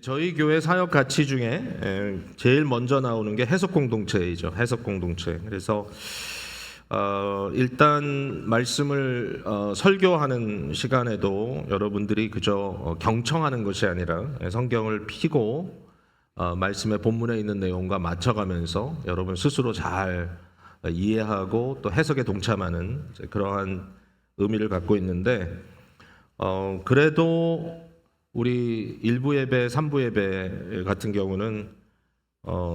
저희 교회 사역 가치 중에 제일 먼저 나오는 게 해석 공동체이죠. 해석 공동체. 그래서 일단 말씀을 설교하는 시간에도 여러분들이 그저 경청하는 것이 아니라 성경을 피고 말씀의 본문에 있는 내용과 맞춰가면서 여러분 스스로 잘 이해하고 또 해석에 동참하는 그러한 의미를 갖고 있는데 그래도 우리 1부 예배, 3부 예배 같은 경우는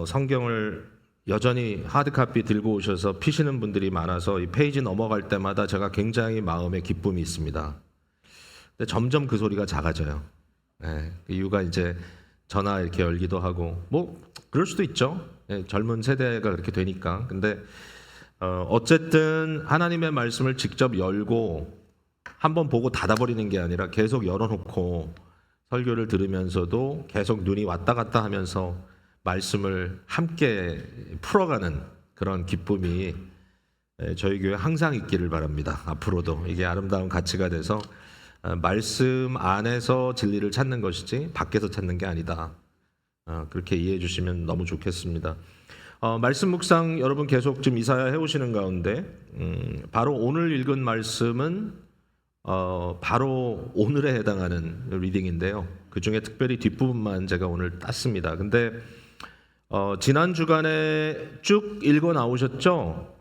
성경을 여전히 하드카피 들고 오셔서 피시는 분들이 많아서 이 페이지 넘어갈 때마다 제가 굉장히 마음에 기쁨이 있습니다. 근데 점점 그 소리가 작아져요. 네, 그 이유가 이제 전화 이렇게 열기도 하고 뭐 그럴 수도 있죠. 네, 젊은 세대가 그렇게 되니까. 근데 어쨌든 하나님의 말씀을 직접 열고 한번 보고 닫아버리는 게 아니라 계속 열어놓고 설교를 들으면서도 계속 눈이 왔다 갔다 하면서 말씀을 함께 풀어가는 그런 기쁨이 저희 교회 항상 있기를 바랍니다. 앞으로도 이게 아름다운 가치가 돼서 말씀 안에서 진리를 찾는 것이지 밖에서 찾는 게 아니다. 그렇게 이해해 주시면 너무 좋겠습니다. 말씀 묵상 여러분 계속 좀 이사야 해오시는 가운데 바로 오늘 읽은 말씀은 바로 오늘에 해당하는 리딩인데요. 그 중에 특별히 뒷부분만 제가 오늘 땄습니다. 근데 지난 주간에 쭉 읽어 나오셨죠?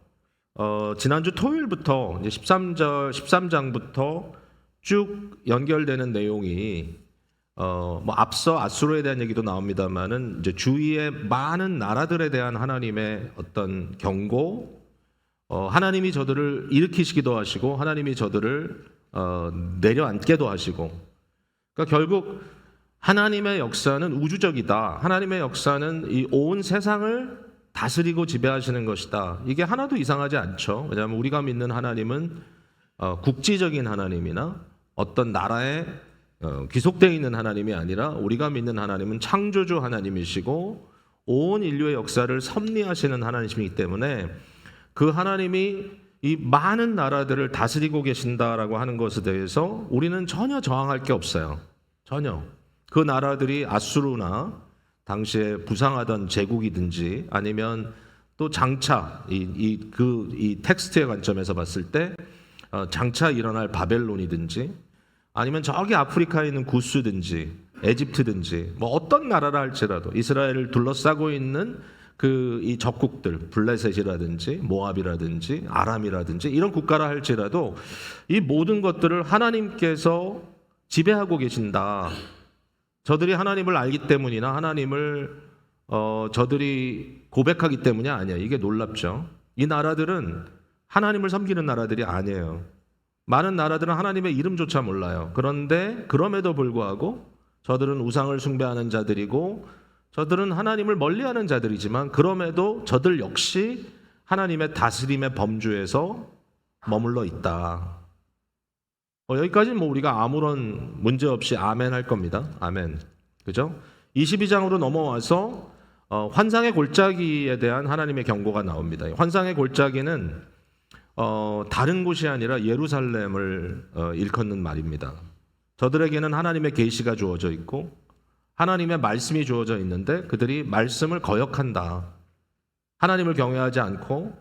지난주 토요일부터 이제 13장부터 쭉 연결되는 내용이 뭐 앞서 아수르에 대한 얘기도 나옵니다만은 이제 주위의 많은 나라들에 대한 하나님의 어떤 경고, 하나님이 저들을 일으키시기도 하시고 하나님이 저들을 내려앉게도 하시고, 그러니까 결국 하나님의 역사는 우주적이다. 하나님의 역사는 이 온 세상을 다스리고 지배하시는 것이다. 이게 하나도 이상하지 않죠. 왜냐하면 우리가 믿는 하나님은 국지적인 하나님이나 어떤 나라에 귀속되어 있는 하나님이 아니라 우리가 믿는 하나님은 창조주 하나님이시고 온 인류의 역사를 섭리하시는 하나님이시기 때문에 그 하나님이 이 많은 나라들을 다스리고 계신다라고 하는 것에 대해서 우리는 전혀 저항할 게 없어요. 전혀. 그 나라들이 아수르나 당시에 부상하던 제국이든지 아니면 또 장차 이 텍스트의 관점에서 봤을 때 장차 일어날 바벨론이든지 아니면 저기 아프리카에 있는 구스든지 에집트든지 뭐 어떤 나라라 할지라도 이스라엘을 둘러싸고 있는 이 적국들 블레셋이라든지 모압이라든지 아람이라든지 이런 국가라 할지라도 이 모든 것들을 하나님께서 지배하고 계신다. 저들이 하나님을 알기 때문이나 하나님을 저들이 고백하기 때문이 아니에요. 이게 놀랍죠. 이 나라들은 하나님을 섬기는 나라들이 아니에요. 많은 나라들은 하나님의 이름조차 몰라요. 그런데 그럼에도 불구하고 저들은 우상을 숭배하는 자들이고 저들은 하나님을 멀리하는 자들이지만 그럼에도 저들 역시 하나님의 다스림의 범주에서 머물러 있다. 여기까지는 뭐 우리가 아무런 문제 없이 아멘 할 겁니다. 아멘. 그죠? 22장으로 넘어와서 환상의 골짜기에 대한 하나님의 경고가 나옵니다. 환상의 골짜기는 다른 곳이 아니라 예루살렘을 일컫는 말입니다. 저들에게는 하나님의 계시가 주어져 있고 하나님의 말씀이 주어져 있는데 그들이 말씀을 거역한다. 하나님을 경외하지 않고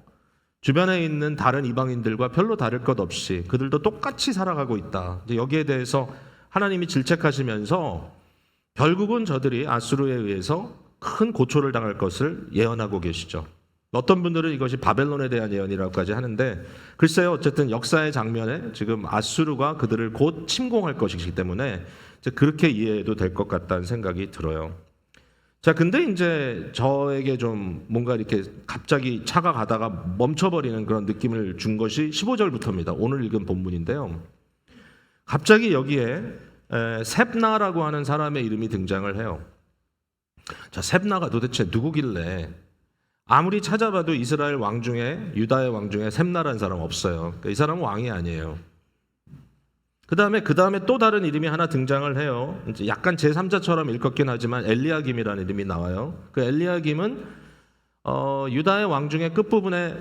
주변에 있는 다른 이방인들과 별로 다를 것 없이 그들도 똑같이 살아가고 있다. 여기에 대해서 하나님이 질책하시면서 결국은 저들이 아수르에 의해서 큰 고초를 당할 것을 예언하고 계시죠. 어떤 분들은 이것이 바벨론에 대한 예언이라고까지 하는데 글쎄요, 어쨌든 역사의 장면에 지금 아수르가 그들을 곧 침공할 것이기 때문에 그렇게 이해해도 될 것 같다는 생각이 들어요. 자, 근데 이제 저에게 좀 뭔가 이렇게 갑자기 차가 가다가 멈춰버리는 그런 느낌을 준 것이 15절부터입니다. 오늘 읽은 본문인데요. 갑자기 여기에 셉나라고 하는 사람의 이름이 등장을 해요. 자, 셉나가 도대체 누구길래 아무리 찾아봐도 이스라엘 왕 중에 유다의 왕 중에 셉나라는 사람 없어요. 그러니까 이 사람은 왕이 아니에요. 그 다음에 또 다른 이름이 하나 등장을 해요. 이제 약간 제3자처럼 일컫긴 하지만 엘리야김이라는 이름이 나와요. 그 엘리야김은 유다의 왕 중에 끝부분에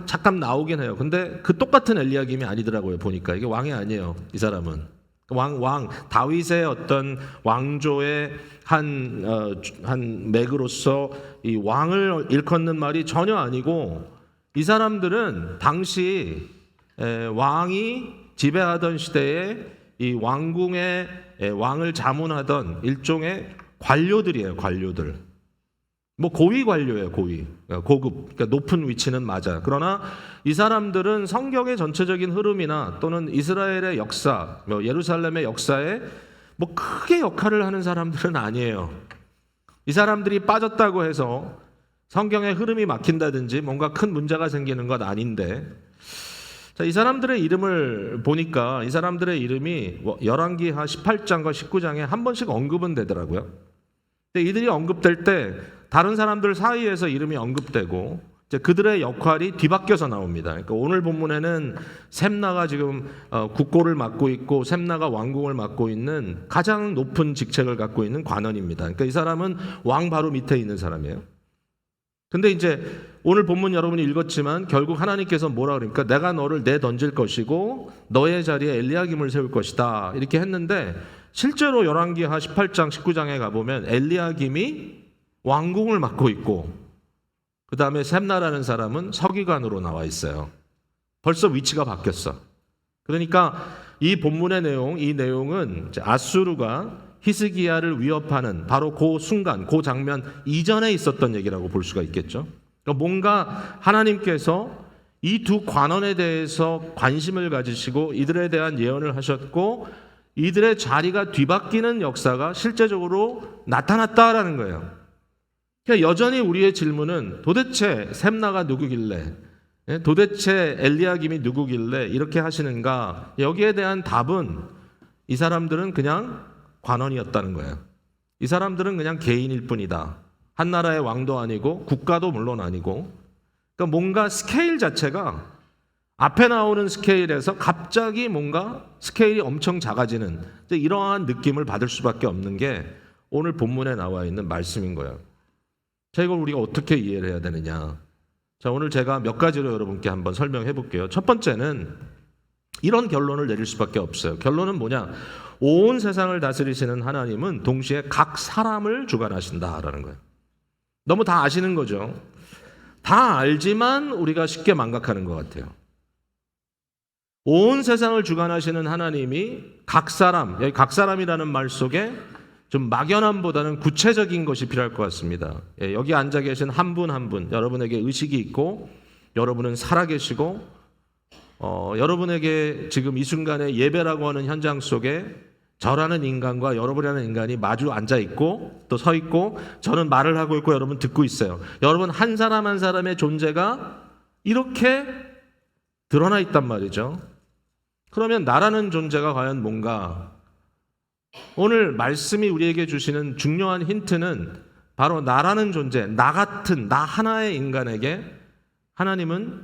잠깐 나오긴 해요. 근데 그 똑같은 엘리야김이 아니더라고요. 보니까 이게 왕이 아니에요. 이 사람은 다윗의 어떤 왕조의 한 맥으로서 이 왕을 일컫는 말이 전혀 아니고, 이 사람들은 당시 왕이 지배하던 시대에 이 왕궁의 왕을 자문하던 일종의 관료들이에요. 관료들. 뭐 고위 관료예요. 고위, 고급, 그러니까 높은 위치는 맞아. 그러나 이 사람들은 성경의 전체적인 흐름이나 또는 이스라엘의 역사, 예루살렘의 역사에 뭐 크게 역할을 하는 사람들은 아니에요. 이 사람들이 빠졌다고 해서 성경의 흐름이 막힌다든지 뭔가 큰 문제가 생기는 건 아닌데, 자, 이 사람들의 이름을 보니까 이 사람들의 이름이 열왕기하 18장과 19장에 한 번씩 언급은 되더라고요. 근데 이들이 언급될 때 다른 사람들 사이에서 이름이 언급되고 이제 그들의 역할이 뒤바뀌어서 나옵니다. 그러니까 오늘 본문에는 셈나가 지금 국고를 맡고 있고, 셈나가 왕궁을 맡고 있는 가장 높은 직책을 갖고 있는 관원입니다. 그러니까 이 사람은 왕 바로 밑에 있는 사람이에요. 근데 이제 오늘 본문 여러분이 읽었지만 결국 하나님께서 뭐라 그러니까 내가 너를 내던질 것이고 너의 자리에 엘리야김을 세울 것이다 이렇게 했는데, 실제로 열왕기하 18장 19장에 가보면 엘리야김이 왕궁을 맡고 있고 그 다음에 셈나라는 사람은 서기관으로 나와 있어요. 벌써 위치가 바뀌었어. 그러니까 이 본문의 내용, 이 내용은 아수르가 히스기야를 위협하는 바로 그 순간, 그 장면 이전에 있었던 얘기라고 볼 수가 있겠죠. 그러니까 뭔가 하나님께서 이 두 관원에 대해서 관심을 가지시고 이들에 대한 예언을 하셨고 이들의 자리가 뒤바뀌는 역사가 실제적으로 나타났다라는 거예요. 그러니까 여전히 우리의 질문은 도대체 셈나가 누구길래, 도대체 엘리야김이 누구길래 이렇게 하시는가? 여기에 대한 답은 이 사람들은 그냥 관원이었다는 거예요. 이 사람들은 그냥 개인일 뿐이다. 한 나라의 왕도 아니고 국가도 물론 아니고, 그러니까 뭔가 스케일 자체가 앞에 나오는 스케일에서 갑자기 뭔가 스케일이 엄청 작아지는 이러한 느낌을 받을 수밖에 없는 게 오늘 본문에 나와 있는 말씀인 거예요. 자, 이걸 우리가 어떻게 이해를 해야 되느냐? 자, 오늘 제가 몇 가지로 여러분께 한번 설명해 볼게요. 첫 번째는 이런 결론을 내릴 수밖에 없어요. 결론은 뭐냐? 온 세상을 다스리시는 하나님은 동시에 각 사람을 주관하신다라는 거예요. 너무 다 아시는 거죠. 다 알지만 우리가 쉽게 망각하는 것 같아요. 온 세상을 주관하시는 하나님이 각 사람, 여기 각 사람이라는 말 속에 좀 막연함보다는 구체적인 것이 필요할 것 같습니다. 여기 앉아 계신 한 분 한 분, 여러분에게 의식이 있고 여러분은 살아계시고 여러분에게 지금 이 순간에 예배라고 하는 현장 속에 저라는 인간과 여러분이라는 인간이 마주 앉아 있고 또 서 있고, 저는 말을 하고 있고 여러분 듣고 있어요. 여러분 한 사람 한 사람의 존재가 이렇게 드러나 있단 말이죠. 그러면 나라는 존재가 과연 뭔가? 오늘 말씀이 우리에게 주시는 중요한 힌트는 바로 나라는 존재, 나 같은 나 하나의 인간에게 하나님은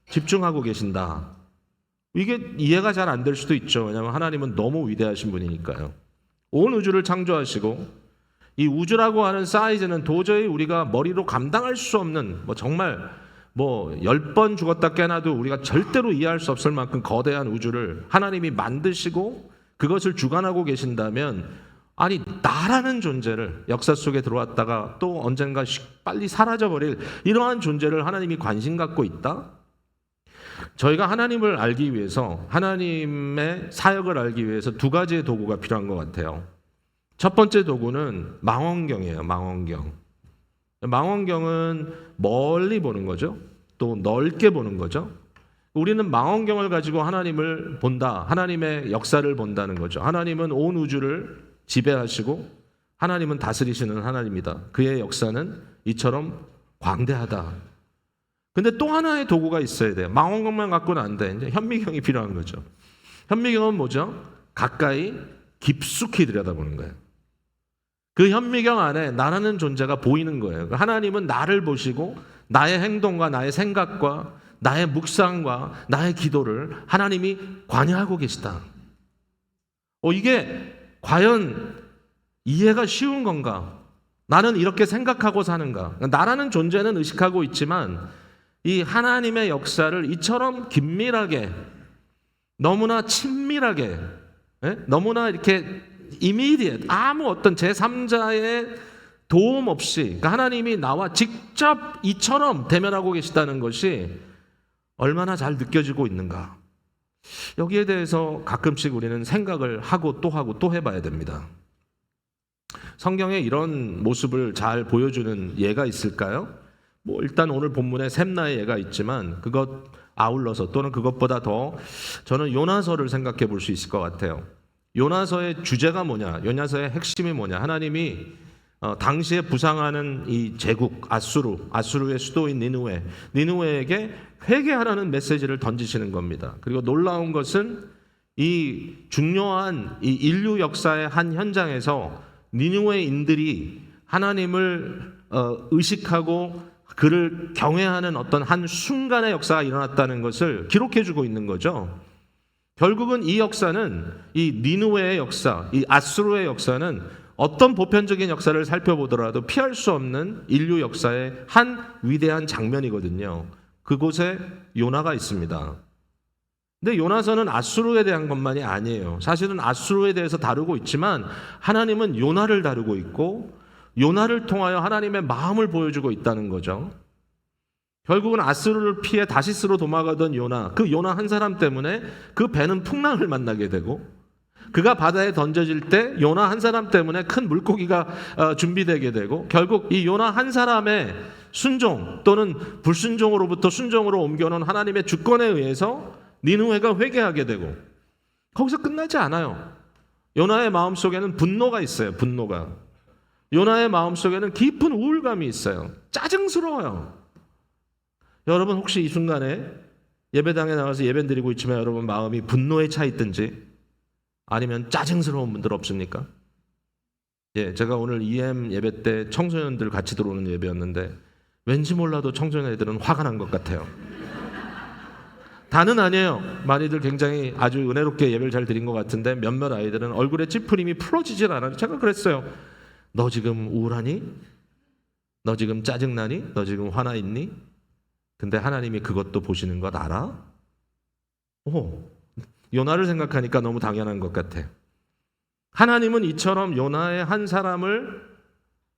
집중하고 계신다. 이게 이해가 잘 안 될 수도 있죠. 왜냐하면 하나님은 너무 위대하신 분이니까요. 온 우주를 창조하시고 이 우주라고 하는 사이즈는 도저히 우리가 머리로 감당할 수 없는, 정말 10번 죽었다 깨나도 우리가 절대로 이해할 수 없을 만큼 거대한 우주를 하나님이 만드시고 그것을 주관하고 계신다면, 아니 나라는 존재를 역사 속에 들어왔다가 또 언젠가 빨리 사라져버릴 이러한 존재를 하나님이 관심 갖고 있다? 저희가 하나님을 알기 위해서, 하나님의 사역을 알기 위해서 두 가지의 도구가 필요한 것 같아요. 첫 번째 도구는 망원경이에요. 망원경. 망원경은 멀리 보는 거죠. 또 넓게 보는 거죠. 우리는 망원경을 가지고 하나님을 본다. 하나님의 역사를 본다는 거죠. 하나님은 온 우주를 지배하시고 하나님은 다스리시는 하나님이다. 그의 역사는 이처럼 광대하다. 근데 또 하나의 도구가 있어야 돼요. 망원경만 갖고는 안 돼. 이제 현미경이 필요한 거죠. 현미경은 뭐죠? 가까이 깊숙이 들여다보는 거예요. 그 현미경 안에 나라는 존재가 보이는 거예요. 하나님은 나를 보시고 나의 행동과 나의 생각과 나의 묵상과 나의 기도를 하나님이 관여하고 계시다. 이게 과연 이해가 쉬운 건가? 나는 이렇게 생각하고 사는가? 나라는 존재는 의식하고 있지만 이 하나님의 역사를 이처럼 긴밀하게, 너무나 친밀하게 너무나 이렇게 immediate, 아무 어떤 제3자의 도움 없이, 그러니까 하나님이 나와 직접 이처럼 대면하고 계시다는 것이 얼마나 잘 느껴지고 있는가. 여기에 대해서 가끔씩 우리는 생각을 하고 또 해봐야 됩니다. 성경에 이런 모습을 잘 보여주는 예가 있을까요? 일단 오늘 본문에 샘나의 예가 있지만 그것 아울러서 또는 그것보다 더 저는 요나서를 생각해 볼 수 있을 것 같아요. 요나서의 주제가 뭐냐? 요나서의 핵심이 뭐냐? 하나님이 당시에 부상하는 이 제국 아수르의 수도인 니느웨에게 회개하라는 메시지를 던지시는 겁니다. 그리고 놀라운 것은 이 중요한 이 인류 역사의 한 현장에서 니느웨인들이 하나님을 의식하고 그를 경외하는 어떤 한 순간의 역사가 일어났다는 것을 기록해주고 있는 거죠. 결국은 이 역사는 이 니느웨의 역사, 이 아수르의 역사는 어떤 보편적인 역사를 살펴보더라도 피할 수 없는 인류 역사의 한 위대한 장면이거든요. 그곳에 요나가 있습니다. 근데 요나서는 아수르에 대한 것만이 아니에요. 사실은 아수르에 대해서 다루고 있지만 하나님은 요나를 다루고 있고 요나를 통하여 하나님의 마음을 보여주고 있다는 거죠. 결국은 아수르를 피해 다시스로 도망가던 요나, 그 요나 한 사람 때문에 그 배는 풍랑을 만나게 되고 그가 바다에 던져질 때 요나 한 사람 때문에 큰 물고기가 준비되게 되고 결국 이 요나 한 사람의 순종 또는 불순종으로부터 순종으로 옮겨놓은 하나님의 주권에 의해서 니느웨가 회개하게 되고 거기서 끝나지 않아요. 요나의 마음속에는 분노가 있어요. 분노가. 요나의 마음속에는 깊은 우울감이 있어요. 짜증스러워요. 여러분 혹시 이 순간에 예배당에 나가서 예배 드리고 있지만 여러분 마음이 분노에 차 있든지 아니면 짜증스러운 분들 없습니까? 제가 오늘 EM 예배 때 청소년들 같이 들어오는 예배였는데 왠지 몰라도 청소년 애들은 화가 난 것 같아요. 다는 아니에요. 많이들 굉장히 아주 은혜롭게 예배를 잘 드린 것 같은데 몇몇 아이들은 얼굴에 찌푸림이 풀어지질 않아요. 제가 그랬어요. 너 지금 우울하니? 너 지금 짜증나니? 너 지금 화나 있니? 근데 하나님이 그것도 보시는 것 알아? 요나를 생각하니까 너무 당연한 것 같아. 하나님은 이처럼 요나의 한 사람을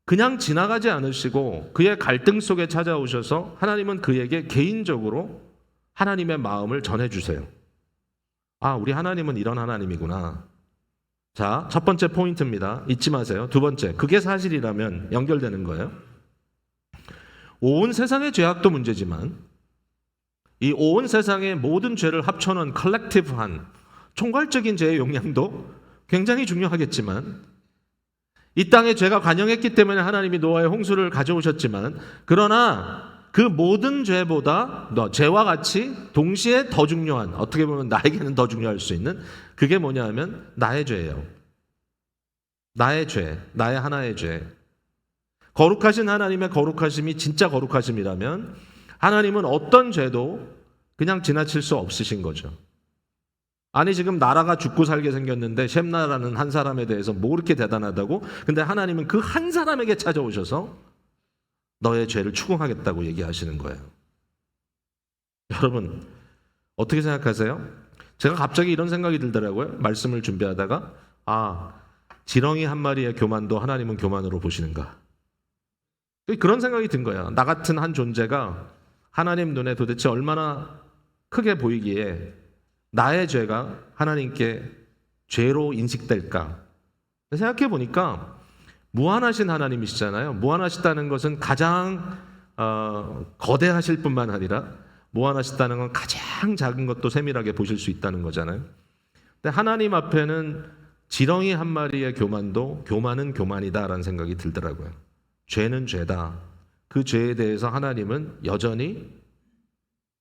그냥 지나가지 않으시고 그의 갈등 속에 찾아오셔서 하나님은 그에게 개인적으로 하나님의 마음을 전해주세요. 우리 하나님은 이런 하나님이구나. 자, 첫 번째 포인트입니다. 잊지 마세요. 두 번째, 그게 사실이라면 연결되는 거예요. 온 세상의 죄악도 문제지만 이 온 세상의 모든 죄를 합쳐놓은 컬렉티브한 총괄적인 죄의 용량도 굉장히 중요하겠지만 이 땅에 죄가 관영했기 때문에 하나님이 노아의 홍수를 가져오셨지만 그러나 그 모든 죄보다 죄와 같이 동시에 더 중요한, 어떻게 보면 나에게는 더 중요할 수 있는 그게 뭐냐 하면 나의 죄예요. 나의 죄, 나의 하나의 죄. 거룩하신 하나님의 거룩하심이 진짜 거룩하심이라면 하나님은 어떤 죄도 그냥 지나칠 수 없으신 거죠. 아니 지금 나라가 죽고 살게 생겼는데 셈나라는 한 사람에 대해서 뭐 그렇게 대단하다고? 근데 하나님은 그 한 사람에게 찾아오셔서 너의 죄를 추궁하겠다고 얘기하시는 거예요. 여러분 어떻게 생각하세요? 제가 갑자기 이런 생각이 들더라고요. 말씀을 준비하다가 지렁이 한 마리의 교만도 하나님은 교만으로 보시는가? 그런 생각이 든 거야. 나 같은 한 존재가 하나님 눈에 도대체 얼마나 크게 보이기에 나의 죄가 하나님께 죄로 인식될까? 생각해 보니까 무한하신 하나님이시잖아요. 무한하시다는 것은 가장 거대하실 뿐만 아니라 무한하시다는 건 가장 작은 것도 세밀하게 보실 수 있다는 거잖아요. 근데 하나님 앞에는 지렁이 한 마리의 교만도 교만은 교만이다라는 생각이 들더라고요. 죄는 죄다. 그 죄에 대해서 하나님은 여전히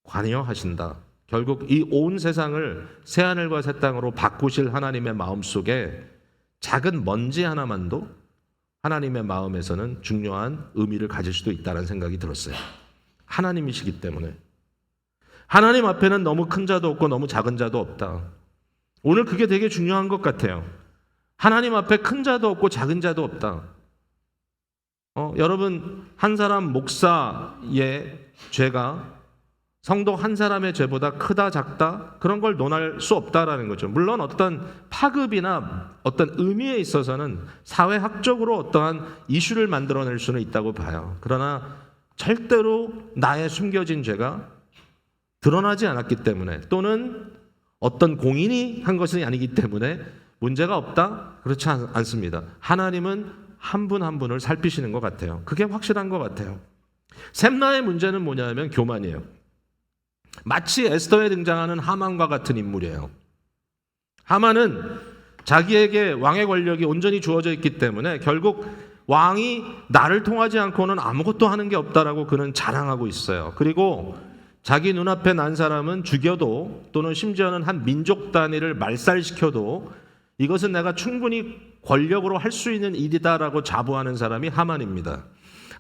관여하신다. 결국 이 온 세상을 새하늘과 새 땅으로 바꾸실 하나님의 마음속에 작은 먼지 하나만도 하나님의 마음에서는 중요한 의미를 가질 수도 있다는 생각이 들었어요. 하나님이시기 때문에. 하나님 앞에는 너무 큰 자도 없고 너무 작은 자도 없다. 오늘 그게 되게 중요한 것 같아요. 하나님 앞에 큰 자도 없고 작은 자도 없다. 여러분 한 사람 목사의 죄가 성도 한 사람의 죄보다 크다 작다 그런 걸 논할 수 없다라는 거죠. 물론 어떤 파급이나 어떤 의미에 있어서는 사회학적으로 어떠한 이슈를 만들어낼 수는 있다고 봐요. 그러나 절대로 나의 숨겨진 죄가 드러나지 않았기 때문에 또는 어떤 공인이 한 것이 아니기 때문에 문제가 없다? 그렇지 않습니다. 하나님은 한 분 한 분을 살피시는 것 같아요. 그게 확실한 것 같아요. 셈나의 문제는 뭐냐면 교만이에요. 마치 에스더에 등장하는 하만과 같은 인물이에요. 하만은 자기에게 왕의 권력이 온전히 주어져 있기 때문에 결국 왕이 나를 통하지 않고는 아무것도 하는 게 없다라고 그는 자랑하고 있어요. 그리고 자기 눈앞에 난 사람은 죽여도 또는 심지어는 한 민족 단위를 말살시켜도 이것은 내가 충분히 권력으로 할 수 있는 일이다라고 자부하는 사람이 하만입니다.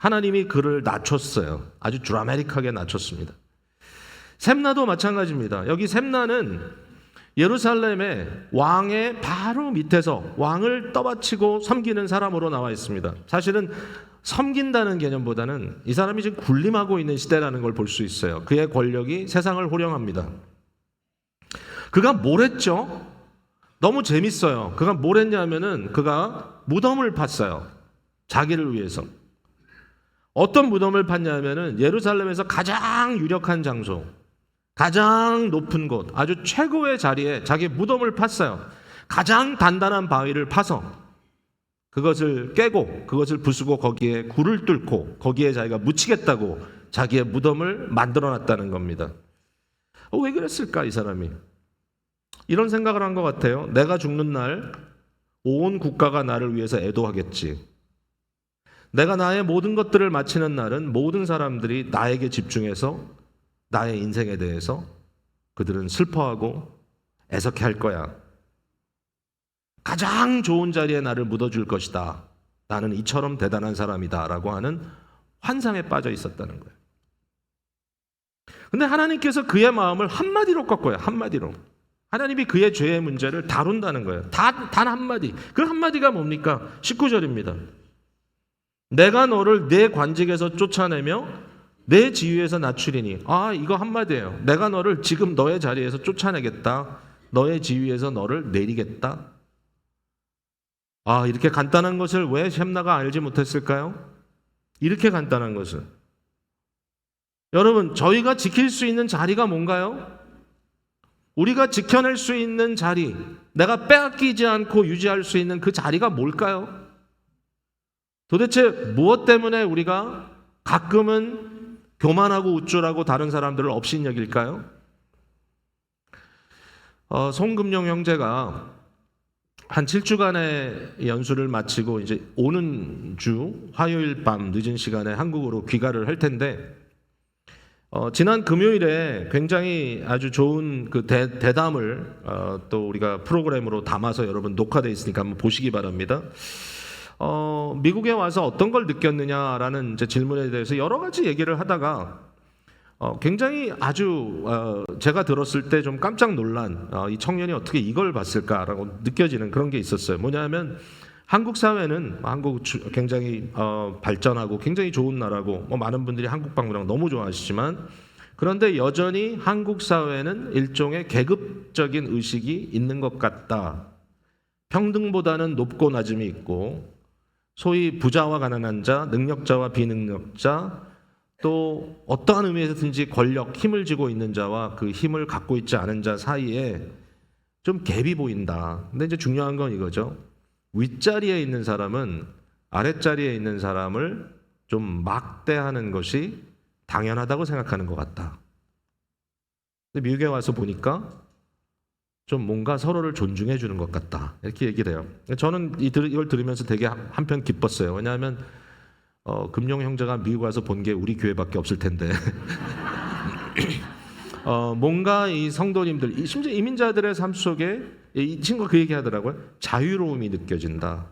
하나님이 그를 낮췄어요. 아주 드라마틱하게 낮췄습니다. 셈나도 마찬가지입니다. 여기 셈나는 예루살렘의 왕의 바로 밑에서 왕을 떠받치고 섬기는 사람으로 나와 있습니다. 사실은 섬긴다는 개념보다는 이 사람이 지금 군림하고 있는 시대라는 걸 볼 수 있어요. 그의 권력이 세상을 호령합니다. 그가 뭘 했죠? 너무 재밌어요. 그가 뭘 했냐면은 그가 무덤을 팠어요. 자기를 위해서. 어떤 무덤을 팠냐면은 예루살렘에서 가장 유력한 장소, 가장 높은 곳, 아주 최고의 자리에 자기 무덤을 팠어요. 가장 단단한 바위를 파서 그것을 깨고 그것을 부수고 거기에 굴을 뚫고 거기에 자기가 묻히겠다고 자기의 무덤을 만들어놨다는 겁니다. 왜 그랬을까 이 사람이? 이런 생각을 한 것 같아요. 내가 죽는 날 온 국가가 나를 위해서 애도하겠지. 내가 나의 모든 것들을 마치는 날은 모든 사람들이 나에게 집중해서 나의 인생에 대해서 그들은 슬퍼하고 애석해할 거야. 가장 좋은 자리에 나를 묻어줄 것이다. 나는 이처럼 대단한 사람이다 라고 하는 환상에 빠져 있었다는 거예요. 근데 하나님께서 그의 마음을 한마디로 꺾어요. 한마디로. 하나님이 그의 죄의 문제를 다룬다는 거예요. 단 한마디. 그 한마디가 뭡니까? 19절입니다. 내가 너를 내 관직에서 쫓아내며 내 지위에서 낮추리니. 이거 한마디예요. 내가 너를 지금 너의 자리에서 쫓아내겠다. 너의 지위에서 너를 내리겠다. 이렇게 간단한 것을 왜 셈나가 알지 못했을까요? 이렇게 간단한 것을. 여러분, 저희가 지킬 수 있는 자리가 뭔가요? 우리가 지켜낼 수 있는 자리, 내가 빼앗기지 않고 유지할 수 있는 그 자리가 뭘까요? 도대체 무엇 때문에 우리가 가끔은 교만하고 우쭐하고 다른 사람들을 업신여길까요? 송금용 형제가 한 7주간의 연수를 마치고 이제 오는 주 화요일 밤 늦은 시간에 한국으로 귀가를 할 텐데 지난 금요일에 굉장히 아주 좋은 그 대담을 또 우리가 프로그램으로 담아서 여러분 녹화되어 있으니까 한번 보시기 바랍니다. 미국에 와서 어떤 걸 느꼈느냐라는 이제 질문에 대해서 여러 가지 얘기를 하다가 굉장히 아주 제가 들었을 때 좀 깜짝 놀란 이 청년이 어떻게 이걸 봤을까라고 느껴지는 그런 게 있었어요. 뭐냐면 한국 사회는 한국 굉장히 발전하고 굉장히 좋은 나라고 많은 분들이 한국 방문을 너무 좋아하시지만 그런데 여전히 한국 사회는 일종의 계급적인 의식이 있는 것 같다. 평등보다는 높고 낮음이 있고 소위 부자와 가난한 자, 능력자와 비능력자 또 어떠한 의미에서든지 권력, 힘을 쥐고 있는 자와 그 힘을 갖고 있지 않은 자 사이에 좀 갭이 보인다. 근데 이제 중요한 건 이거죠. 윗자리에 있는 사람은 아랫자리에 있는 사람을 좀 막대하는 것이 당연하다고 생각하는 것 같다. 근데 미국에 와서 보니까 좀 뭔가 서로를 존중해 주는 것 같다. 이렇게 얘기를 해요. 저는 이걸 들으면서 되게 한편 기뻤어요. 왜냐하면 금용 형제가 미국 와서 본 게 우리 교회밖에 없을 텐데 뭔가 이 성도님들, 심지어 이민자들의 삶 속에 이 친구가 그 얘기 하더라고요. 자유로움이 느껴진다.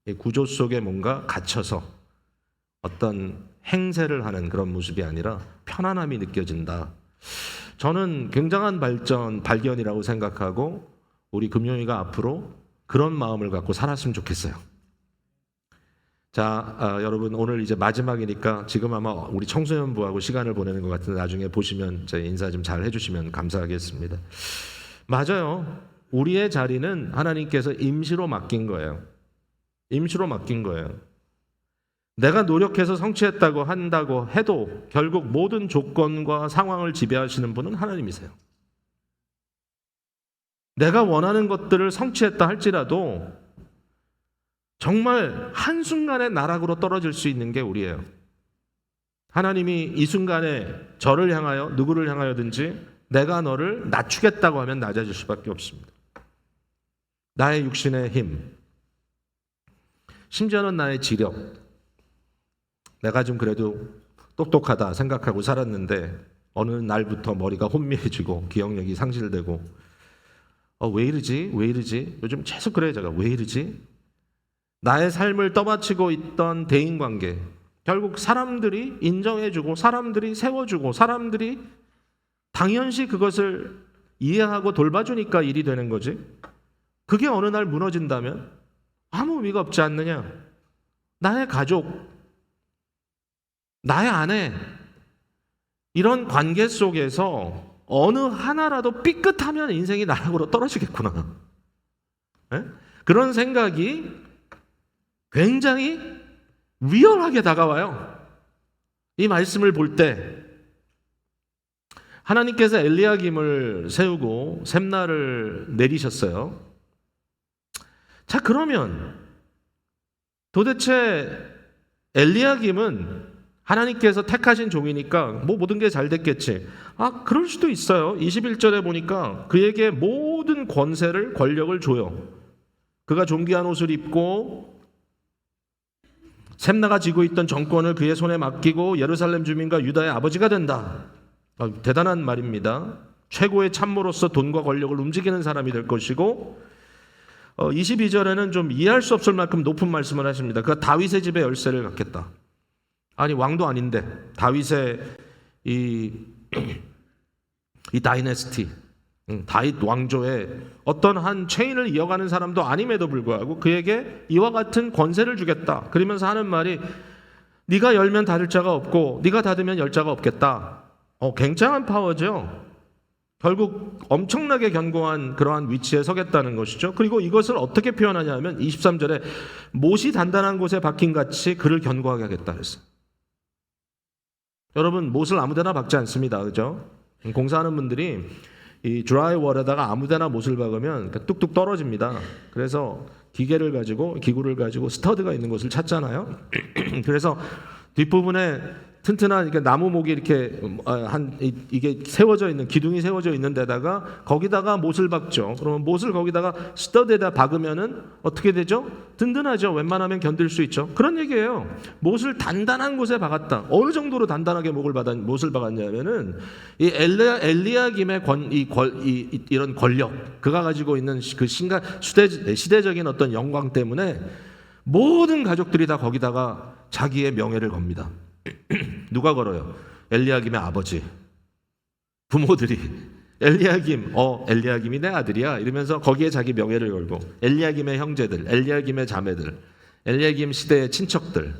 이 구조 속에 뭔가 갇혀서 어떤 행세를 하는 그런 모습이 아니라 편안함이 느껴진다. 저는 굉장한 발견이라고 생각하고 우리 금용이가 앞으로 그런 마음을 갖고 살았으면 좋겠어요. 자, 여러분 오늘 이제 마지막이니까 지금 아마 우리 청소년부하고 시간을 보내는 것 같은데 나중에 보시면 제 인사 좀 잘 해주시면 감사하겠습니다. 맞아요. 우리의 자리는 하나님께서 임시로 맡긴 거예요. 임시로 맡긴 거예요. 내가 노력해서 성취했다고 한다고 해도 결국 모든 조건과 상황을 지배하시는 분은 하나님이세요. 내가 원하는 것들을 성취했다 할지라도 정말 한순간에 나락으로 떨어질 수 있는 게 우리예요. 하나님이 이 순간에 저를 향하여 누구를 향하여든지 내가 너를 낮추겠다고 하면 낮아질 수밖에 없습니다. 나의 육신의 힘, 심지어는 나의 지력, 내가 좀 그래도 똑똑하다 생각하고 살았는데 어느 날부터 머리가 혼미해지고 기억력이 상실되고 왜 이러지? 왜 이러지? 요즘 계속 그래요. 제가 왜 이러지? 나의 삶을 떠받치고 있던 대인관계, 결국 사람들이 인정해주고 사람들이 세워주고 사람들이 당연시 그것을 이해하고 돌봐주니까 일이 되는 거지. 그게 어느 날 무너진다면 아무 의미가 없지 않느냐. 나의 가족, 나의 아내, 이런 관계 속에서 어느 하나라도 삐끗하면 인생이 나락으로 떨어지겠구나. 네? 그런 생각이 굉장히 리얼하게 다가와요. 이 말씀을 볼 때 하나님께서 엘리야김을 세우고 샘나를 내리셨어요. 자, 그러면 도대체 엘리야김은 하나님께서 택하신 종이니까 뭐 모든 게 잘 됐겠지. 그럴 수도 있어요. 21절에 보니까 그에게 모든 권세를, 권력을 줘요. 그가 존귀한 옷을 입고 샘나가 쥐고 있던 정권을 그의 손에 맡기고 예루살렘 주민과 유다의 아버지가 된다. 대단한 말입니다. 최고의 참모로서 돈과 권력을 움직이는 사람이 될 것이고 22절에는 좀 이해할 수 없을 만큼 높은 말씀을 하십니다. 그가 다윗의 집에 열쇠를 갖겠다. 아니 왕도 아닌데 다윗의 이 다이내스티, 다윗 왕조의 어떤 한 체인을 이어가는 사람도 아님에도 불구하고 그에게 이와 같은 권세를 주겠다. 그러면서 하는 말이 네가 열면 닫을 자가 없고 네가 닫으면 열 자가 없겠다. 굉장한 파워죠. 결국 엄청나게 견고한 그러한 위치에 서겠다는 것이죠. 그리고 이것을 어떻게 표현하냐 하면 23절에 못이 단단한 곳에 박힌 같이 그를 견고하게 하겠다 그랬어요. 여러분 못을 아무데나 박지 않습니다. 그죠? 공사하는 분들이 이 드라이월에다가 아무데나 못을 박으면 뚝뚝 떨어집니다. 그래서 기구를 가지고 스터드가 있는 곳을 찾잖아요. 그래서 뒷부분에 튼튼한 이렇게 나무목이 이렇게 이게 세워져 있는 기둥이 세워져 있는 데다가 거기다가 못을 박죠. 그러면 못을 거기다가 스터드에다 박으면은 어떻게 되죠? 든든하죠. 웬만하면 견딜 수 있죠. 그런 얘기예요. 못을 단단한 곳에 박았다. 어느 정도로 단단하게 못을 박았냐면은 이 엘리야김의 이런 권력, 그가 가지고 있는 그 시대적인 어떤 영광 때문에 모든 가족들이 다 거기다가 자기의 명예를 겁니다. 누가 걸어요? 엘리야김의 아버지, 부모들이 엘리야김이 내 아들이야 이러면서 거기에 자기 명예를 걸고 엘리야김의 형제들, 엘리야김의 자매들, 엘리야김 시대의 친척들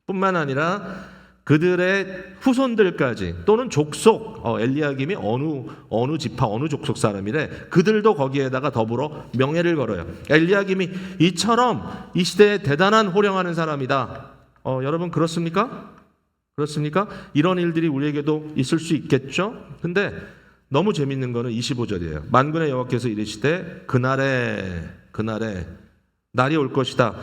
뿐만 아니라 그들의 후손들까지 또는 족속, 엘리야김이 어느 지파 어느 족속 사람이래, 그들도 거기에다가 더불어 명예를 걸어요. 엘리야김이 이처럼 이 시대에 대단한 호령하는 사람이다. 여러분 그렇습니까? 그렇습니까? 이런 일들이 우리에게도 있을 수 있겠죠? 근데 너무 재밌는 거는 25절이에요. 만군의 여호와께서 이르시되 그날에 날이 올 것이다.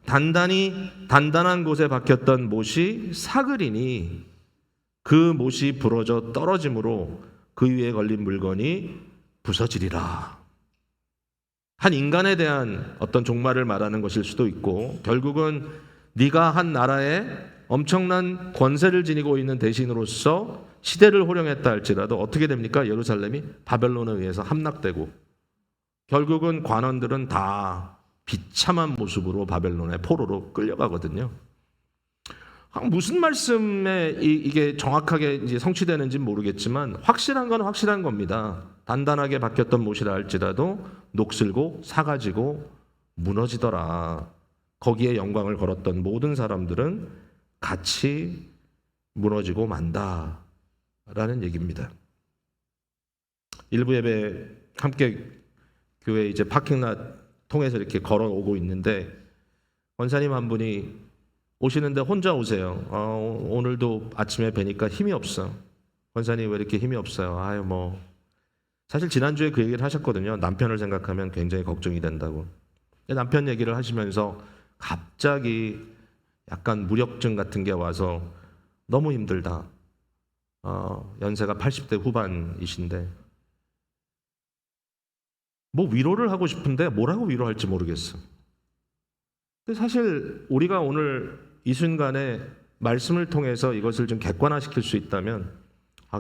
단단한 곳에 박혔던 못이 사그리니 그 못이 부러져 떨어짐으로 그 위에 걸린 물건이 부서지리라. 한 인간에 대한 어떤 종말을 말하는 것일 수도 있고 결국은 네가 한 나라에 엄청난 권세를 지니고 있는 대신으로서 시대를 호령했다 할지라도 어떻게 됩니까? 예루살렘이 바벨론에 의해서 함락되고 결국은 관원들은 다 비참한 모습으로 바벨론의 포로로 끌려가거든요. 무슨 말씀에 이게 정확하게 이제 성취되는지는 모르겠지만 확실한 건 확실한 겁니다. 단단하게 박혔던 못이라 할지라도 녹슬고 사가지고 무너지더라. 거기에 영광을 걸었던 모든 사람들은 같이 무너지고 만다라는 얘기입니다. 일부 예배 함께 교회 이제 파킹랏 통해서 이렇게 걸어오고 있는데 권사님 한 분이 오시는데 혼자 오세요. 오늘도 아침에 뵈니까 힘이 없어. 권사님 왜 이렇게 힘이 없어요? 아유 뭐 사실 지난주에 그 얘기를 하셨거든요. 남편을 생각하면 굉장히 걱정이 된다고. 남편 얘기를 하시면서 갑자기 약간 무력증 같은 게 와서 너무 힘들다. 연세가 80대 후반이신데 뭐 위로를 하고 싶은데 뭐라고 위로할지 모르겠어. 근데 사실 우리가 오늘 이 순간에 말씀을 통해서 이것을 좀 객관화시킬 수 있다면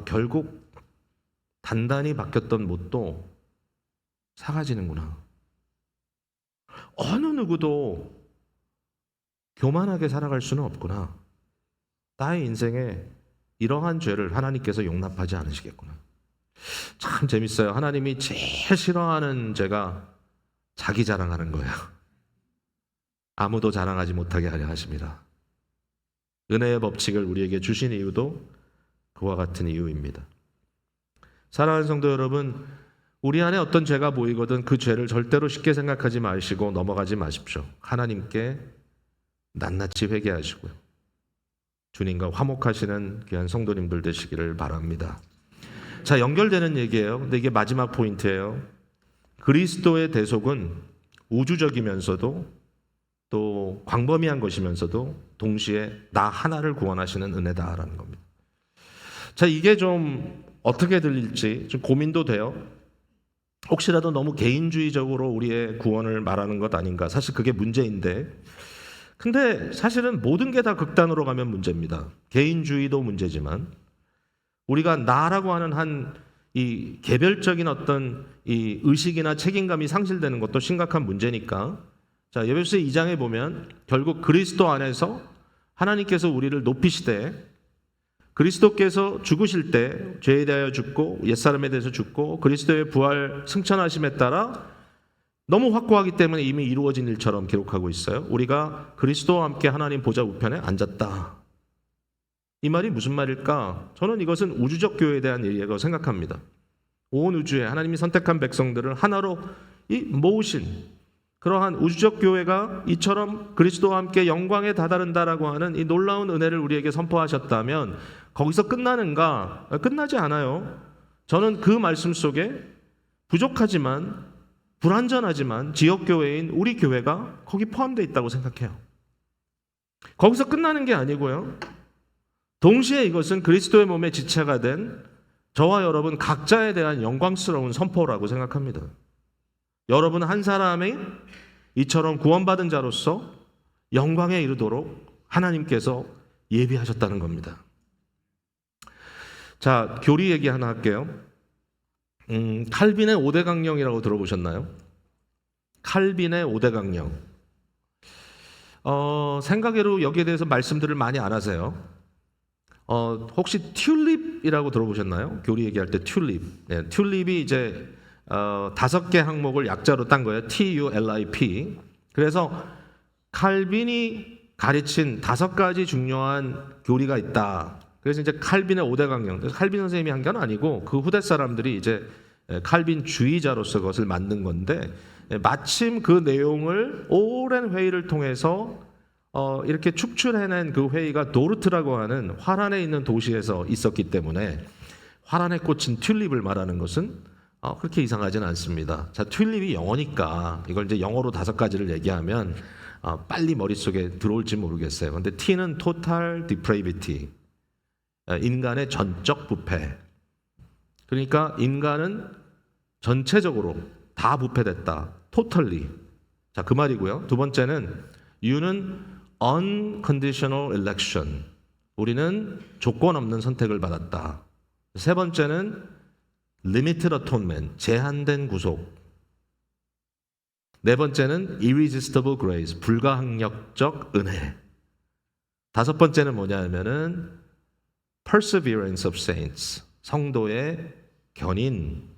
결국 단단히 박혔던 못도 사라지는구나. 어느 누구도 교만하게 살아갈 수는 없구나. 나의 인생에 이러한 죄를 하나님께서 용납하지 않으시겠구나. 참 재밌어요. 하나님이 제일 싫어하는 죄가 자기 자랑하는 거예요. 아무도 자랑하지 못하게 하려 하십니다. 은혜의 법칙을 우리에게 주신 이유도 그와 같은 이유입니다. 사랑하는 성도 여러분, 우리 안에 어떤 죄가 보이거든 그 죄를 절대로 쉽게 생각하지 마시고 넘어가지 마십시오. 하나님께 낱낱이 회개하시고요. 주님과 화목하시는 귀한 성도님들 되시기를 바랍니다. 자, 연결되는 얘기예요. 근데 이게 마지막 포인트예요. 그리스도의 대속은 우주적이면서도 또 광범위한 것이면서도 동시에 나 하나를 구원하시는 은혜다라는 겁니다. 자, 이게 좀 어떻게 들릴지 좀 고민도 돼요. 혹시라도 너무 개인주의적으로 우리의 구원을 말하는 것 아닌가. 사실 그게 문제인데, 근데 사실은 모든 게 다 극단으로 가면 문제입니다. 개인주의도 문제지만 우리가 나라고 하는 이 개별적인 어떤 이 의식이나 책임감이 상실되는 것도 심각한 문제니까. 자, 에베소서 2장에 보면 결국 그리스도 안에서 하나님께서 우리를 높이시되 그리스도께서 죽으실 때 죄에 대하여 죽고 옛사람에 대해서 죽고 그리스도의 부활 승천하심에 따라 너무 확고하기 때문에 이미 이루어진 일처럼 기록하고 있어요. 우리가 그리스도와 함께 하나님 보좌 우편에 앉았다. 이 말이 무슨 말일까? 저는 이것은 우주적 교회에 대한 얘기라고 생각합니다. 온 우주에 하나님이 선택한 백성들을 하나로 모으신 그러한 우주적 교회가 이처럼 그리스도와 함께 영광에 다다른다라고 하는 이 놀라운 은혜를 우리에게 선포하셨다면 거기서 끝나는가? 끝나지 않아요. 저는 그 말씀 속에 부족하지만 불완전하지만 지역교회인 우리 교회가 거기 포함되어 있다고 생각해요. 거기서 끝나는 게 아니고요. 동시에 이것은 그리스도의 몸의 지체가 된 저와 여러분 각자에 대한 영광스러운 선포라고 생각합니다. 여러분 한 사람이 이처럼 구원받은 자로서 영광에 이르도록 하나님께서 예비하셨다는 겁니다. 자, 교리 얘기 하나 할게요. 칼빈의 5대 강령이라고 들어보셨나요? 칼빈의 5대 강령. 생각외로 여기에 대해서 말씀들을 많이 안 하세요. 혹시 튤립이라고 들어보셨나요? 교리 얘기할 때 튤립. 네, 튤립이 이제 5개 항목을 약자로 딴 거예요. TULIP. 그래서 칼빈이 가르친 5가지 중요한 교리가 있다. 그래서 이제 칼빈의 5대 강령. 칼빈 선생님이 한 건 아니고 그 후대 사람들이 이제 칼빈주의자로서 그것을 만든 건데 마침 그 내용을 오랜 회의를 통해서 이렇게 축출해낸 그 회의가 도르트라고 하는 화란에 있는 도시에서 있었기 때문에 화란에 꽂힌 튤립을 말하는 것은 그렇게 이상하진 않습니다. 자, 튤립이 영어니까 이걸 이제 영어로 5가지를 얘기하면 빨리 머릿속에 들어올지 모르겠어요. 근데 T는 total depravity. 인간의 전적 부패. 그러니까 인간은 전체적으로 다 부패됐다. totally. 자, 그 말이고요. 두 번째는 U는 unconditional election. 우리는 조건 없는 선택을 받았다. 세 번째는 limited atonement. 제한된 구속. 네 번째는 irresistible grace. 불가항력적 은혜. 5번째는 뭐냐면은 perseverance of saints. 성도의 견인.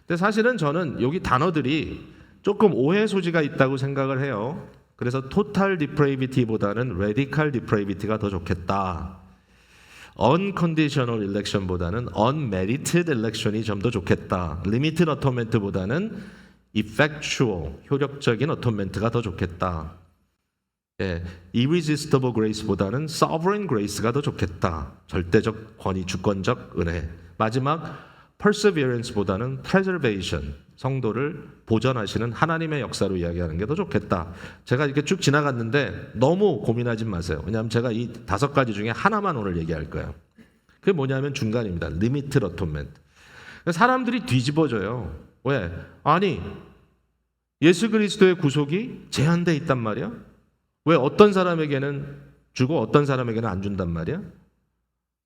근데 사실은 저는 여기 단어들이 조금 오해 소지가 있다고 생각을 해요. 그래서 total depravity보다는 radical depravity가 더 좋겠다. unconditional election보다는 unmerited election이 좀 더 좋겠다. limited atonement보다는 effectual, 효력적인 atonement가 더 좋겠다. 예, irresistible grace보다는 sovereign grace가 더 좋겠다. 절대적 권위, 주권적 은혜. 마지막 perseverance보다는 preservation, 성도를 보존하시는 하나님의 역사로 이야기하는 게 더 좋겠다. 제가 이렇게 쭉 지나갔는데 너무 고민하지 마세요. 왜냐하면 제가 이 5가지 중에 하나만 오늘 얘기할 거예요. 그게 뭐냐면 중간입니다. limited atonement. 사람들이 뒤집어져요. 왜? 아니, 예수 그리스도의 구속이 제한되어 있단 말이야? 왜 어떤 사람에게는 주고 어떤 사람에게는 안 준단 말이야?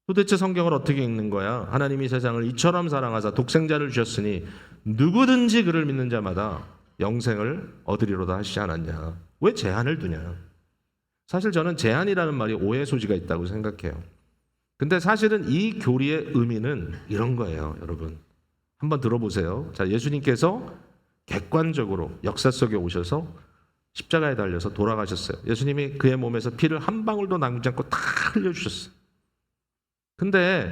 도대체 성경을 어떻게 읽는 거야? 하나님이 세상을 이처럼 사랑하사 독생자를 주셨으니 누구든지 그를 믿는 자마다 영생을 얻으리로다 하시지 않았냐? 왜 제한을 두냐? 사실 저는 제한이라는 말이 오해 소지가 있다고 생각해요. 근데 사실은 이 교리의 의미는 이런 거예요, 여러분. 한번 들어보세요. 자, 예수님께서 객관적으로 역사 속에 오셔서 십자가에 달려서 돌아가셨어요. 예수님이 그의 몸에서 피를 한 방울도 남기지 않고 다 흘려주셨어요. 근데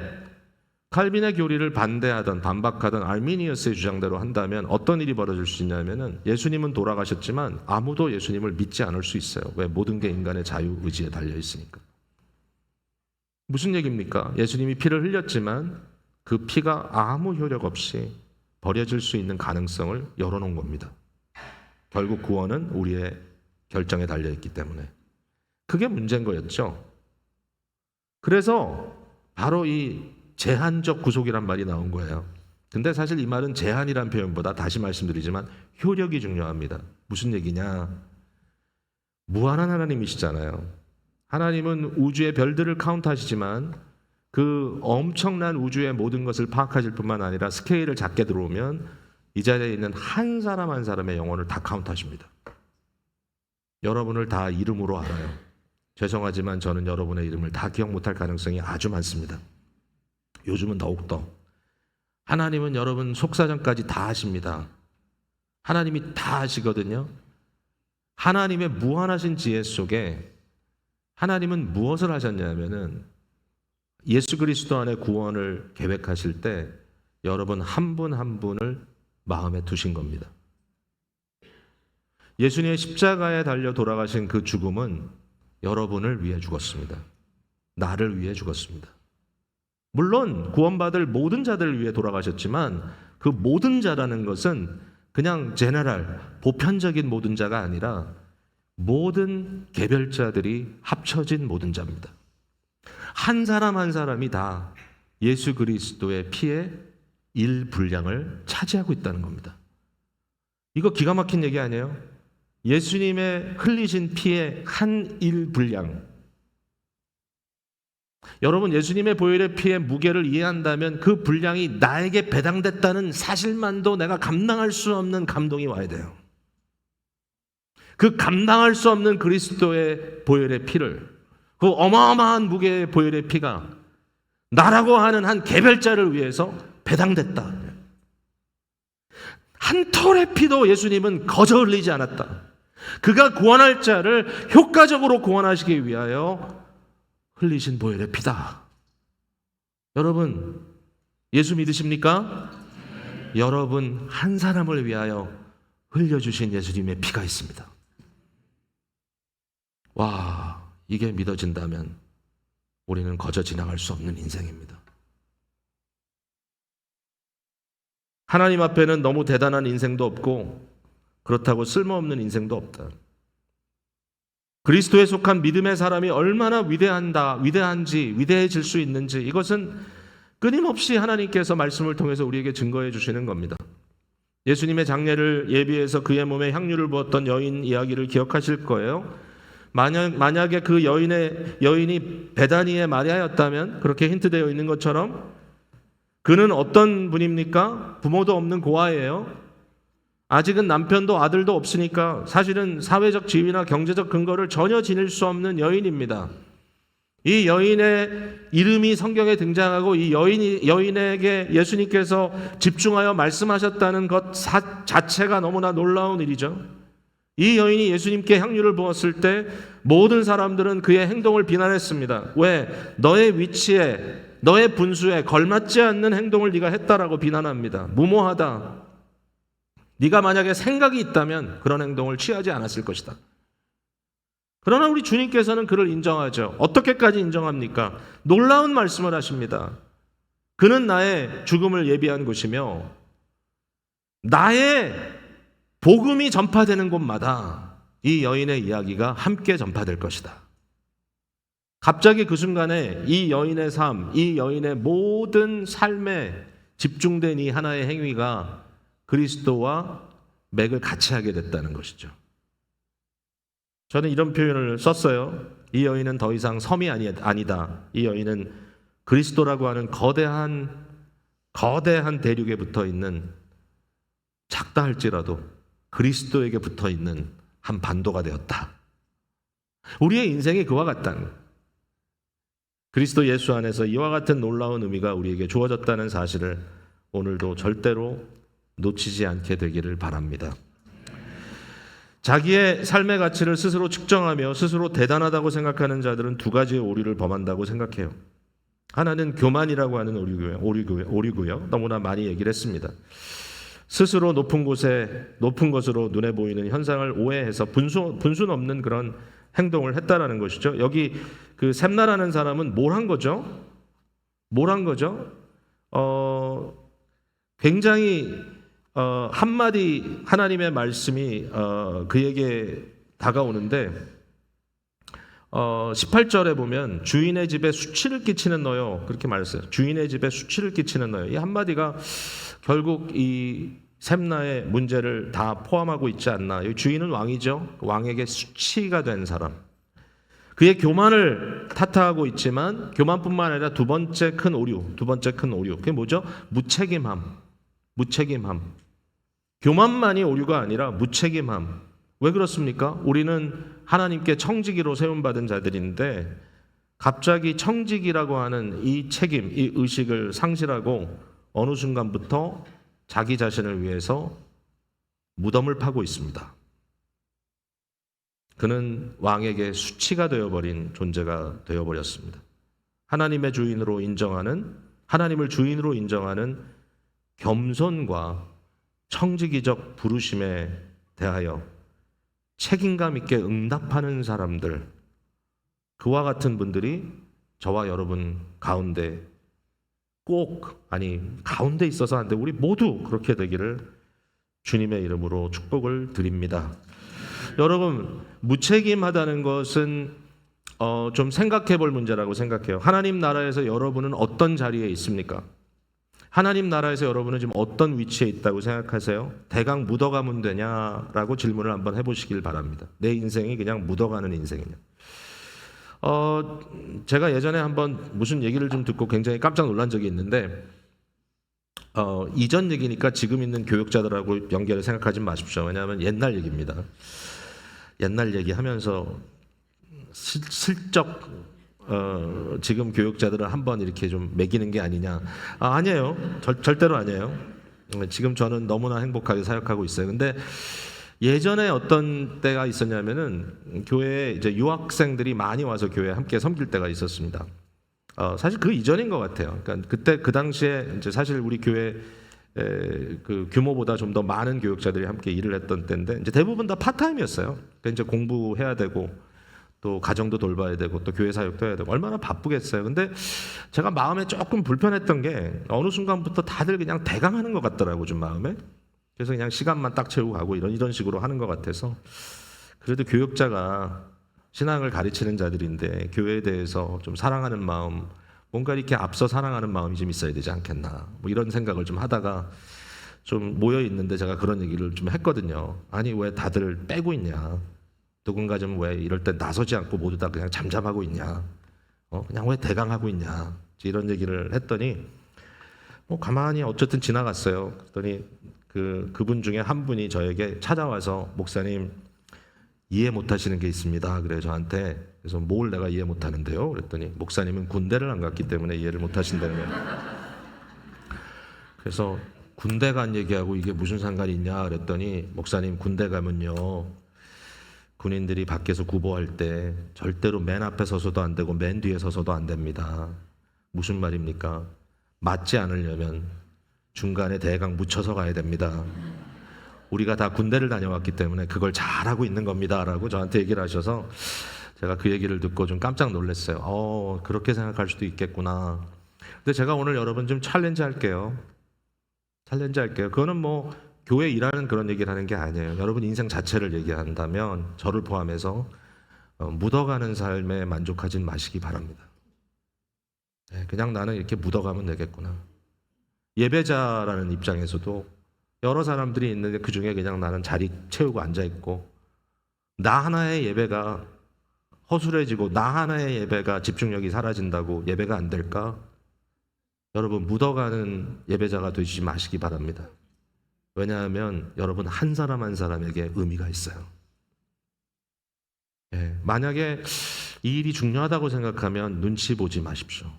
칼빈의 교리를 반대하던 반박하던 알미니어스의 주장대로 한다면 어떤 일이 벌어질 수 있냐면은 예수님은 돌아가셨지만 아무도 예수님을 믿지 않을 수 있어요. 왜? 모든 게 인간의 자유의지에 달려 있으니까. 무슨 얘기입니까? 예수님이 피를 흘렸지만 그 피가 아무 효력 없이 버려질 수 있는 가능성을 열어놓은 겁니다. 결국 구원은 우리의 결정에 달려있기 때문에. 그게 문제인 거였죠. 그래서 바로 이 제한적 구속이란 말이 나온 거예요. 근데 사실 이 말은 제한이란 표현보다 다시 말씀드리지만 효력이 중요합니다. 무슨 얘기냐? 무한한 하나님이시잖아요. 하나님은 우주의 별들을 카운트하시지만 그 엄청난 우주의 모든 것을 파악하실 뿐만 아니라 스케일을 작게 들어오면 이 자리에 있는 한 사람 한 사람의 영혼을 다 카운트하십니다. 여러분을 다 이름으로 알아요. 죄송하지만 저는 여러분의 이름을 다 기억 못할 가능성이 아주 많습니다. 요즘은 더욱더. 하나님은 여러분 속사정까지 다 아십니다. 하나님이 다 아시거든요. 하나님의 무한하신 지혜 속에 하나님은 무엇을 하셨냐면은 예수 그리스도 안에 구원을 계획하실 때 여러분 한 분 한 분을 마음에 두신 겁니다. 예수님의 십자가에 달려 돌아가신 그 죽음은 여러분을 위해 죽었습니다. 나를 위해 죽었습니다. 물론 구원받을 모든 자들을 위해 돌아가셨지만 그 모든 자라는 것은 그냥 제너럴, 보편적인 모든 자가 아니라 모든 개별자들이 합쳐진 모든 자입니다. 한 사람 한 사람이 다 예수 그리스도의 피의 일분량을 차지하고 있다는 겁니다. 이거 기가 막힌 얘기 아니에요? 예수님의 흘리신 피의 한 일분량. 여러분, 예수님의 보혈의 피의 무게를 이해한다면 그 분량이 나에게 배당됐다는 사실만도 내가 감당할 수 없는 감동이 와야 돼요. 그 감당할 수 없는 그리스도의 보혈의 피를, 그 어마어마한 무게의 보혈의 피가 나라고 하는 한 개별자를 위해서 배당됐다. 한 톨의 피도 예수님은 거저 흘리지 않았다. 그가 구원할 자를 효과적으로 구원하시기 위하여 흘리신 보혈의 피다. 여러분, 예수 믿으십니까? 여러분 한 사람을 위하여 흘려주신 예수님의 피가 있습니다. 와, 이게 믿어진다면 우리는 거저 지나갈 수 없는 인생입니다. 하나님 앞에는 너무 대단한 인생도 없고 그렇다고 쓸모없는 인생도 없다. 그리스도에 속한 믿음의 사람이 얼마나 위대한지, 위대해질 수 있는지, 이것은 끊임없이 하나님께서 말씀을 통해서 우리에게 증거해 주시는 겁니다. 예수님의 장례를 예비해서 그의 몸에 향유를 부었던 여인 이야기를 기억하실 거예요. 만약에 그 여인이 베다니의 마리아였다면, 그렇게 힌트되어 있는 것처럼, 그는 어떤 분입니까? 부모도 없는 고아예요. 아직은 남편도 아들도 없으니까 사실은 사회적 지위나 경제적 근거를 전혀 지닐 수 없는 여인입니다. 이 여인의 이름이 성경에 등장하고 이 여인에게 예수님께서 집중하여 말씀하셨다는 것 자체가 너무나 놀라운 일이죠. 이 여인이 예수님께 향유를 부었을 때 모든 사람들은 그의 행동을 비난했습니다. 왜? 너의 위치에, 너의 분수에 걸맞지 않는 행동을 네가 했다라고 비난합니다. 무모하다. 네가 만약에 생각이 있다면 그런 행동을 취하지 않았을 것이다. 그러나 우리 주님께서는 그를 인정하죠. 어떻게까지 인정합니까? 놀라운 말씀을 하십니다. 그는 나의 죽음을 예비한 곳이며 나의 복음이 전파되는 곳마다 이 여인의 이야기가 함께 전파될 것이다. 갑자기 그 순간에 이 여인의 삶, 이 여인의 모든 삶에 집중된 이 하나의 행위가 그리스도와 맥을 같이 하게 됐다는 것이죠. 저는 이런 표현을 썼어요. 이 여인은 더 이상 섬이 아니다. 이 여인은 그리스도라고 하는 거대한 대륙에 붙어 있는, 작다 할지라도 그리스도에게 붙어 있는 한 반도가 되었다. 우리의 인생이 그와 같다는 거예요. 그리스도 예수 안에서 이와 같은 놀라운 의미가 우리에게 주어졌다는 사실을 오늘도 절대로 놓치지 않게 되기를 바랍니다. 자기의 삶의 가치를 스스로 측정하며 스스로 대단하다고 생각하는 자들은 두 가지의 오류를 범한다고 생각해요. 하나는 교만이라고 하는 오류고요. 너무나 많이 얘기를 했습니다. 스스로 높은 것으로 눈에 보이는 현상을 오해해서 분수 넘는 그런 행동을 했다라는 것이죠. 여기 그 샘나라는 사람은 뭘 한 거죠? 굉장히 한마디 하나님의 말씀이 그에게 다가오는데 18절에 보면 주인의 집에 수치를 끼치는 너요, 그렇게 말했어요. 주인의 집에 수치를 끼치는 너요. 이 한마디가 결국 이 샘나의 문제를 다 포함하고 있지 않나. 주인은 왕이죠. 왕에게 수치가 된 사람. 그의 교만을 탓하고 있지만 교만뿐만 아니라 두 번째 큰 오류. 그게 뭐죠? 무책임함. 교만만이 오류가 아니라 무책임함. 왜 그렇습니까? 우리는 하나님께 청지기로 세움받은 자들인데 갑자기 청지기라고 하는 이 책임, 이 의식을 상실하고 어느 순간부터 자기 자신을 위해서 무덤을 파고 있습니다. 그는 왕에게 수치가 되어버린 존재가 되어버렸습니다. 하나님을 주인으로 인정하는 겸손과 청지기적 부르심에 대하여 책임감 있게 응답하는 사람들, 그와 같은 분들이 저와 여러분 가운데 가운데 있어서 안 돼. 우리 모두 그렇게 되기를 주님의 이름으로 축복을 드립니다. 여러분, 무책임하다는 것은 좀 생각해 볼 문제라고 생각해요. 하나님 나라에서 여러분은 어떤 자리에 있습니까? 하나님 나라에서 여러분은 지금 어떤 위치에 있다고 생각하세요? 대강 묻어가면 되냐라고 질문을 한번 해보시길 바랍니다. 내 인생이 그냥 묻어가는 인생이냐? 제가 예전에 한번 무슨 얘기를 좀 듣고 굉장히 깜짝 놀란 적이 있는데 이전 얘기니까 지금 있는 교육자들하고 연결을 생각하지 마십시오. 왜냐하면 옛날 얘기입니다. 옛날 얘기하면서 슬쩍 지금 교육자들은 한번 이렇게 좀 매기는 게 아니냐. 아니에요. 절대로 아니에요. 지금 저는 너무나 행복하게 사역하고 있어요. 근데 예전에 어떤 때가 있었냐면은 교회에 이제 유학생들이 많이 와서 교회에 함께 섬길 때가 있었습니다. 사실 그 이전인 것 같아요. 그러니까 그때 그 당시에 이제 사실 우리 교회 그 규모보다 좀 더 많은 교육자들이 함께 일을 했던 때인데 이제 대부분 다 파타임이었어요. 그러니까 이제 공부해야 되고 또 가정도 돌봐야 되고 또 교회 사역도 해야 되고 얼마나 바쁘겠어요. 근데 제가 마음에 조금 불편했던 게 어느 순간부터 다들 그냥 대강하는 것 같더라고, 좀 마음에. 그래서 그냥 시간만 딱 채우고 가고 이런 식으로 하는 것 같아서, 그래도 교육자가 신앙을 가르치는 자들인데 교회에 대해서 좀 사랑하는 마음, 뭔가 이렇게 앞서 사랑하는 마음이 좀 있어야 되지 않겠나, 뭐 이런 생각을 좀 하다가 좀 모여 있는데 제가 그런 얘기를 좀 했거든요. 아니 왜 다들 빼고 있냐? 누군가 좀 왜 이럴 때 나서지 않고 모두 다 그냥 잠잠하고 있냐? 그냥 왜 대강하고 있냐? 이런 얘기를 했더니 가만히 어쨌든 지나갔어요. 그랬더니 그분 중에 한 분이 저에게 찾아와서 목사님 이해 못하시는 게 있습니다. 그래 저한테. 그래서 뭘 내가 이해 못하는데요? 그랬더니 목사님은 군대를 안 갔기 때문에 이해를 못하신다는 거예요. 그래서 군대 간 얘기하고 이게 무슨 상관이 있냐 그랬더니 목사님 군대 가면요 군인들이 밖에서 구보할 때 절대로 맨 앞에 서서도 안 되고 맨 뒤에 서서도 안 됩니다. 무슨 말입니까? 맞지 않으려면 중간에 대강 묻혀서 가야 됩니다. 우리가 다 군대를 다녀왔기 때문에 그걸 잘하고 있는 겁니다 라고 저한테 얘기를 하셔서 제가 그 얘기를 듣고 좀 깜짝 놀랐어요. 그렇게 생각할 수도 있겠구나. 근데 제가 오늘 여러분 좀 챌린지 할게요. 그거는 뭐 교회 일하는 그런 얘기를 하는 게 아니에요. 여러분 인생 자체를 얘기한다면 저를 포함해서 묻어가는 삶에 만족하진 마시기 바랍니다. 그냥 나는 이렇게 묻어가면 되겠구나. 예배자라는 입장에서도 여러 사람들이 있는데 그 중에 그냥 나는 자리 채우고 앉아있고 나 하나의 예배가 허술해지고 나 하나의 예배가 집중력이 사라진다고 예배가 안 될까? 여러분 묻어가는 예배자가 되지 마시기 바랍니다. 왜냐하면 여러분 한 사람 한 사람에게 의미가 있어요. 만약에 이 일이 중요하다고 생각하면 눈치 보지 마십시오.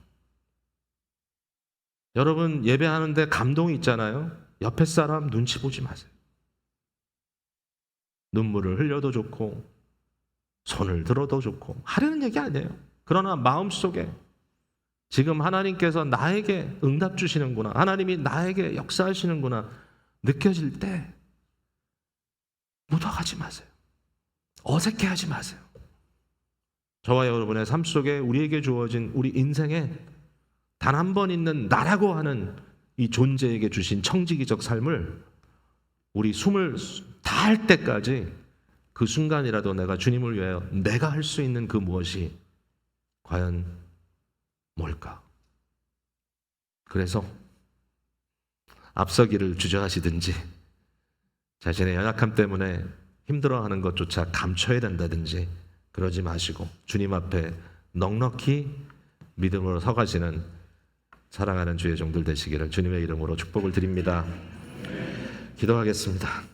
여러분 예배하는데 감동이 있잖아요. 옆에 사람 눈치 보지 마세요. 눈물을 흘려도 좋고 손을 들어도 좋고 하려는 얘기 아니에요. 그러나 마음속에 지금 하나님께서 나에게 응답 주시는구나, 하나님이 나에게 역사하시는구나 느껴질 때 묻어가지 마세요. 어색해하지 마세요. 저와 여러분의 삶 속에 우리에게 주어진 우리 인생에 단 한 번 있는 나라고 하는 이 존재에게 주신 청지기적 삶을 우리 숨을 다할 때까지 그 순간이라도 내가 주님을 위하여 내가 할 수 있는 그 무엇이 과연 뭘까? 그래서 앞서기를 주저하시든지 자신의 연약함 때문에 힘들어하는 것조차 감춰야 된다든지 그러지 마시고 주님 앞에 넉넉히 믿음으로 서가시는 사랑하는 주의 종들 되시기를 주님의 이름으로 축복을 드립니다. 기도하겠습니다.